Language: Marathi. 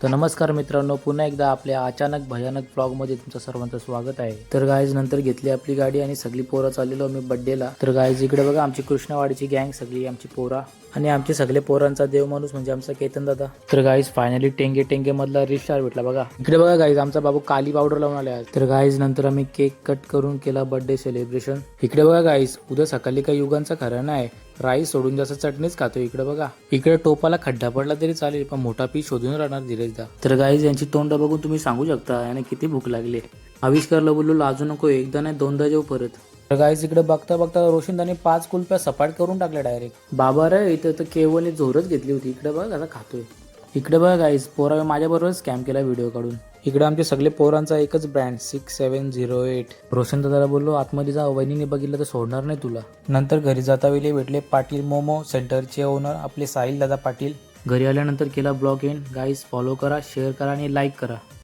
तर नमस्कार मित्रांनो, पुन्हा एकदा आपल्या अचानक भयानक ब्लॉगमध्ये तुमचं सर्वांचं स्वागत आहे. तर गाईज नंतर घेतली आपली गाडी आणि सगळी पोरं चाललेलो आम्ही बड्डेला. तर गाईज इकडे बघा आमची कृष्णवाडीची गँग सगळी आमची पोरा आणि आमचे सगळे पोरांचा देव माणूस म्हणजे आमचा केतन दादा. तर गाईज फायनली टेंगे मधला रिस्टार भेटला बघा. इकडे बघा गाईज आमचा बाबू काली पावडर लावून आला. तर गाईज नंतर आम्ही केक कट करून केला बर्थडे सेलिब्रेशन. इकडे बघा गाईज उद्या सकाळी काही युगांचा खरं नाही, राईस सोडून जास्त चटणीच खातो. इकडे बघा, इकडे टोपाला खड्डा पडला तरी चालेल पण मोठा पीस शोधून राहणार धीरेजदा. तर गाईज यांची तोंड बघून तुम्ही सांगू शकता याने किती भूक लागली. आविष्कारला बोललो लाजू नको, एकदा नाही दोनदा जेव परत. तर गाईज इकडे बघता बघता रोशनदाने 5 कुल्प्या सपाट करून टाकल्या डायरेक्ट. बाबा रे, इथं तर केवळ जोरच घेतली होती. इकडे बघा कसा खातोय. इकडे बघा गाईज पोरा माझ्या बरोबर स्कॅम केला व्हिडिओ काढून. इकडे आमचे सगळे पोरांचा एकच ब्रँड 6708. रोशन दादाला बोललो आतमध्ये जा, वहिनीने बघितलं तर सोडणार नाही तुला. नंतर घरी जाता वेळी भेटले पाटील मोमो सेंटरचे ओनर आपले साहिल दादा पाटील. घरी आल्यानंतर केला ब्लॉग एंड. गाईज फॉलो करा, शेअर करा आणि लाईक करा.